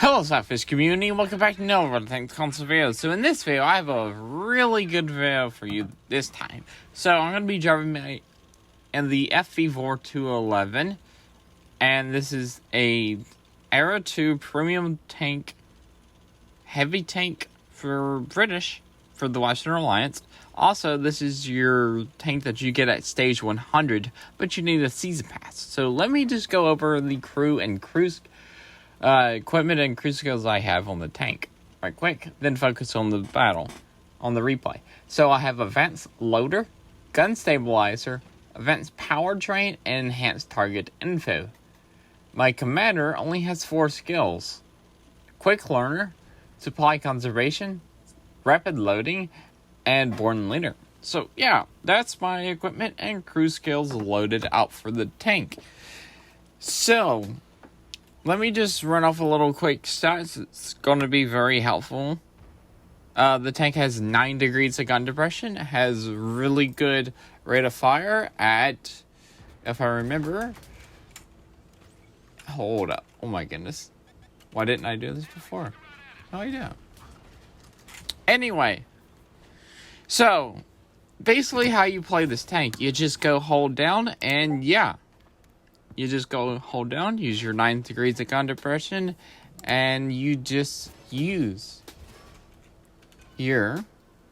Hello SLAPAFISH community, welcome back to another Tank Console video. So in this video, I have a really good video for you this time. So I'm going to be driving in the FV4211, and this is a Era 2 premium tank, heavy tank for British, for the Western Alliance. Also, this is your tank that you get at stage 100, but you need a season pass. So let me just go over the crew and cruise equipment and cruise skills I have on the tank right quick, then focus on the battle, on the replay. So I have advanced loader, gun stabilizer, advanced powertrain, and enhanced target info. My commander only has 4 skills: quick learner, supply conservation, rapid loading, and born leader. So yeah, that's my equipment and crew skills loaded out for the tank. So let me just run off a little quick stats. It's going to be very helpful. The tank has 9 degrees of gun depression. It has really good rate of fire at, if I remember, hold up. Oh my goodness. Why didn't I do this before? No idea. Anyway, so basically how you play this tank, you just go hold down, and yeah. You just go hold down, use your 9 degrees of gun depression, and you just use your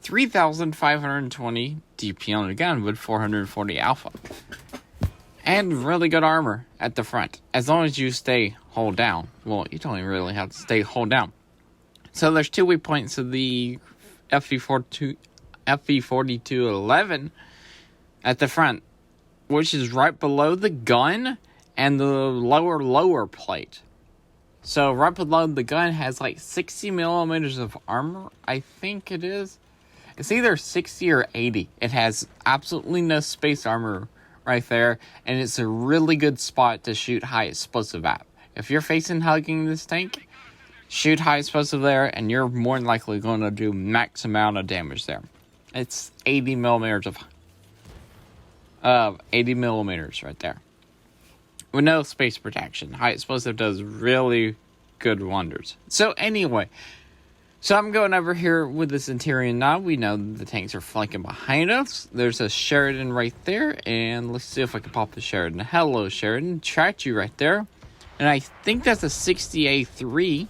3,520 DP on the gun with 440 alpha. And really good armor at the front, as long as you stay hold down. Well, you don't even really have to stay hold down. So there's 2 weak points of the FV4211 at the front, which is right below the gun and the lower plate. So right below the gun has like 60 millimeters of armor, I think it is. It's either 60 or 80. It has absolutely no space armor right there, and it's a really good spot to shoot high explosive at. If you're facing hugging this tank, shoot high explosive there, and you're more than likely going to do max amount of damage there. It's 80 millimeters of 80 millimeters right there, with no space protection. High explosive does really good wonders. So anyway, so I'm going over here with the Centurion now. We know the tanks are flanking behind us. There's a Sheridan right there, and let's see if I can pop the Sheridan. Hello Sheridan, tracked you right there, and I think that's a 60A3.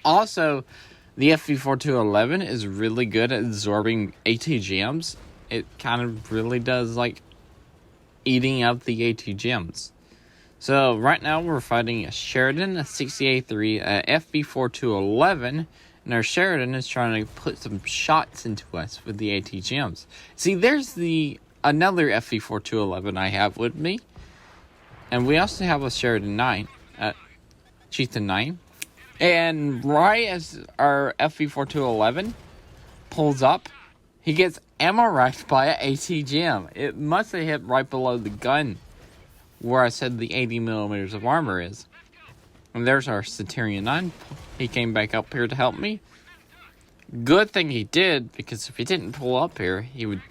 Also, the FV4211 is really good at absorbing ATGMs. It kind of really does like eating up the ATGMs. So right now we're fighting a Sheridan, a 60A3, a FV4211, and our Sheridan is trying to put some shots into us with the ATGMs. See, there's another FV4211 I have with me, and we also have a Sheridan 9, Chieftain 9, and right as our FV4211 pulls up, he gets ammo racked by an ATGM. It must have hit right below the gun where I said the 80 millimeters of armor is. And there's our Centurion 9. He came back up here to help me. Good thing he did, because if he didn't pull up here, they would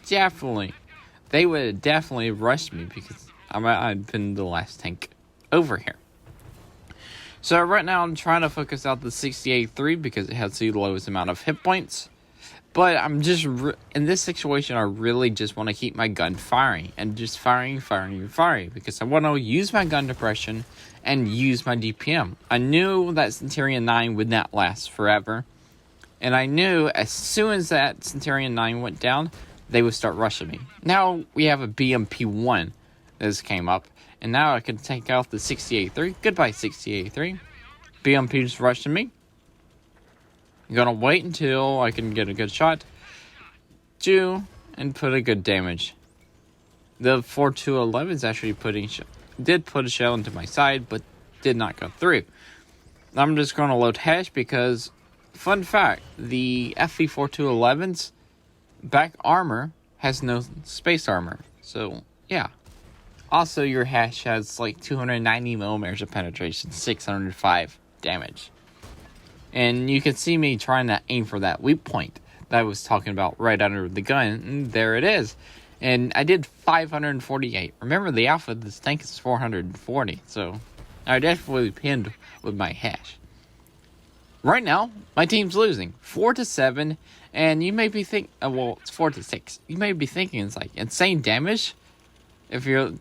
have definitely rushed me, because I'd been the last tank over here. So right now I'm trying to focus out the 60A3 because it has the lowest amount of hit points. But I'm just, in this situation, I really just want to keep my gun firing. And just firing. Because I want to use my gun depression and use my DPM. I knew that Centurion 9 would not last forever. And I knew as soon as that Centurion 9 went down, they would start rushing me. Now we have a BMP1 that just came up. And now I can take out the 60A3. Goodbye, 60A3. BMP's rushing me. I'm gonna wait until I can get a good shot and put a good damage. The 4211 is actually did put a shell into my side, but did not go through. I'm just gonna load hash because, fun fact, the FV4211's back armor has no space armor. So yeah. Also, your hash has like 290 millimeters of penetration, 605 damage. And you can see me trying to aim for that weak point that I was talking about right under the gun. And there it is. And I did 548. Remember, the alpha of this tank is 440. So I definitely pinned with my hash. Right now, my team's losing 4-7, and you may be thinking, well, it's 4-6. You may be thinking it's like insane damage if you're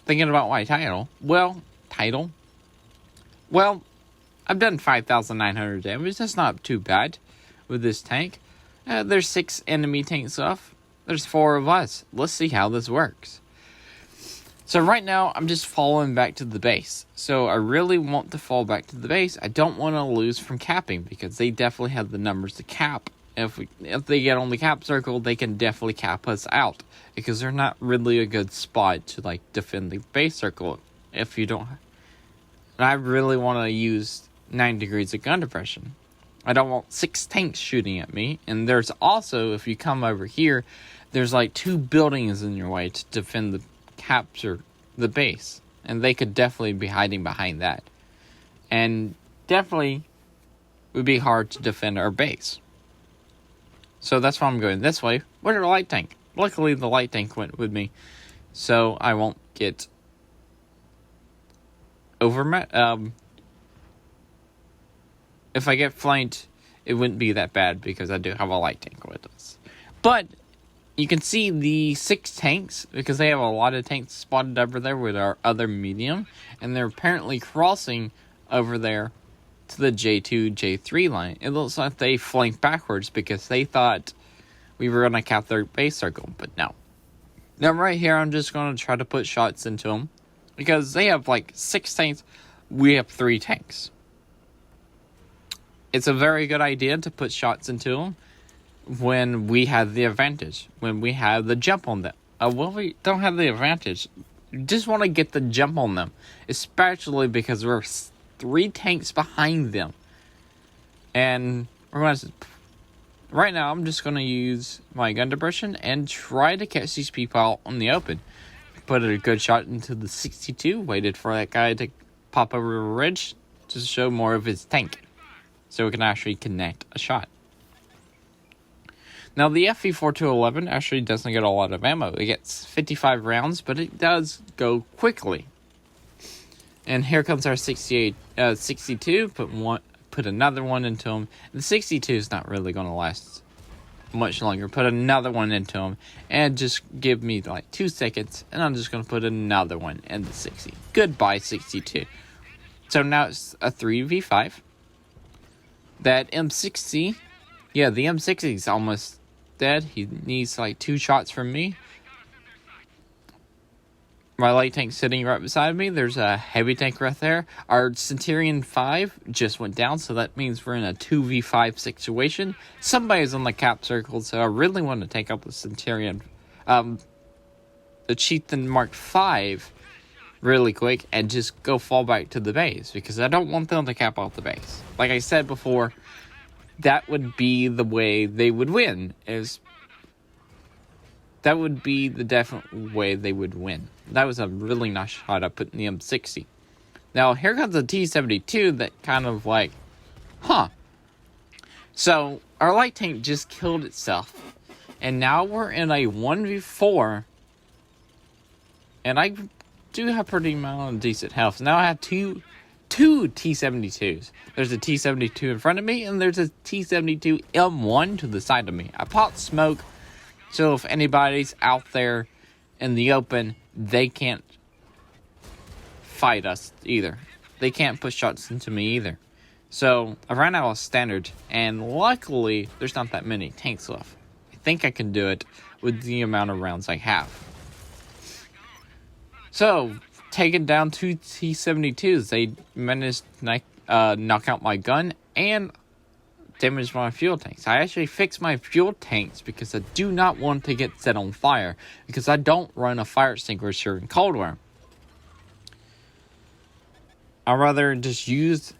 thinking about my title. Well, I've done 5,900 damage. That's not too bad with this tank. There's 6 enemy tanks left. There's 4 of us. Let's see how this works. So right now, I'm just falling back to the base. So I really want to fall back to the base. I don't want to lose from capping because they definitely have the numbers to cap. If they get on the cap circle, they can definitely cap us out because they're not really a good spot to like defend the base circle. If you don't, and I really want to use 9 degrees of gun depression. I don't want 6 tanks shooting at me. And there's also, if you come over here, there's like 2 buildings in your way to defend the capture the base, and they could definitely be hiding behind that, and definitely would be hard to defend our base. So that's why I'm going this way with a light tank. Luckily the light tank went with me, so I won't get overmatched. If I get flanked, it wouldn't be that bad because I do have a light tank with us. But you can see the 6 tanks, because they have a lot of tanks spotted over there with our other medium, and they're apparently crossing over there to the J2, J3 line. It looks like they flanked backwards because they thought we were going to cap their base circle, but no. Now right here, I'm just going to try to put shots into them, because they have like 6 tanks, we have 3 tanks. It's a very good idea to put shots into them when we have the advantage, when we have the jump on them. Well, we don't have the advantage. You just want to get the jump on them, especially because we're 3 tanks behind them. And we're going to, right now, I'm just going to use my gun depression and try to catch these people out on the open. Put a good shot into the 62, waited for that guy to pop over a ridge to show more of his tank, so we can actually connect a shot. Now, the FV4211 actually doesn't get a lot of ammo. It gets 55 rounds, but it does go quickly. And here comes our 62. Put another one into him. The 62 is not really going to last much longer. Put another one into him, and just give me like 2 seconds, and I'm just going to put another one in the 60. Goodbye, 62. So now it's a 3v5. That M60, yeah, the M60 is almost dead. He needs like 2 shots from me. My light tank sitting right beside me. There's a heavy tank right there. Our Centurion 5 just went down, so that means we're in a 2v5 situation. Somebody's on the cap circle, so I really want to take out the Centurion, the Chieftain Mark 5 really quick and just go fall back to the base, because I don't want them to cap off the base. Like I said before, that would be the way they would win. That would be the definite way they would win. That was a really nice shot I put in the M60. Now, here comes the T-72 that kind of like, So, our light tank just killed itself. And now we're in a 1v4. And I do have pretty amount of decent health. Now I have two T-72s. There's a T-72 in front of me, and there's a T-72 M1 to the side of me. I popped smoke, so if anybody's out there in the open, they can't fight us either. They can't put shots into me either. So I ran out of standard, and luckily there's not that many tanks left. I think I can do it with the amount of rounds I have. So, taking down 2 T-72s, they managed to knock out my gun and damage my fuel tanks. I actually fixed my fuel tanks because I do not want to get set on fire, because I don't run a fire extinguisher in Cold War. I'd rather just use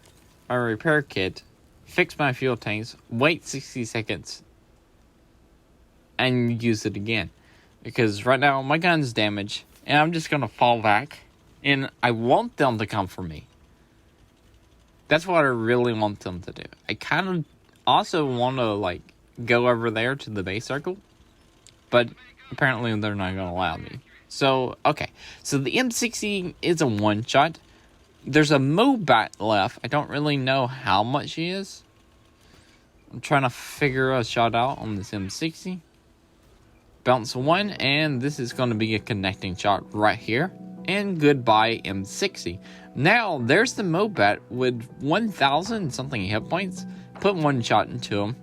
my repair kit, fix my fuel tanks, wait 60 seconds, and use it again. Because right now my gun's damaged, and I'm just going to fall back, and I want them to come for me. That's what I really want them to do. I kind of also want to, like, go over there to the base circle, but apparently they're not going to allow me. So, okay. So the M60 is a one-shot. There's a Mobat left. I don't really know how much she is. I'm trying to figure a shot out on this M60. Bounce 1, and this is going to be a connecting shot right here. And goodbye M60. Now, there's the Mobat with 1,000 something hit points. Put one shot into him.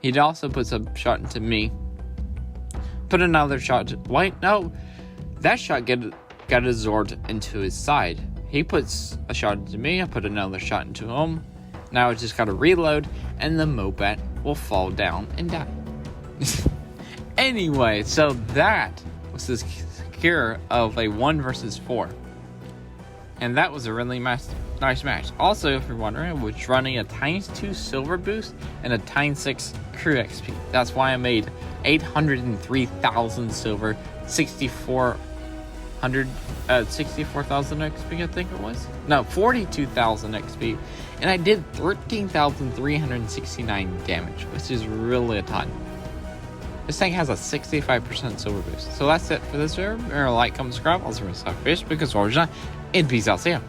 He also puts a shot into me. Put another shot to... Wait, no. That shot got absorbed into his side. He puts a shot into me. I put another shot into him. Now I just got to reload, and the Mobat will fall down and die. Anyway, so that was the cure of a 1 versus 4. And that was a really nice match. Also, if you're wondering, I was running a ×2 silver boost and a ×6 crew XP. That's why I made 803,000 silver, 64,000 XP, I think it was. No, 42,000 XP. And I did 13,369 damage, which is really a ton. This thing has a 65% silver boost. So that's it for this video. Remember to like, comment, subscribe. Also, SLAPAFISH because we're and peace out. See ya.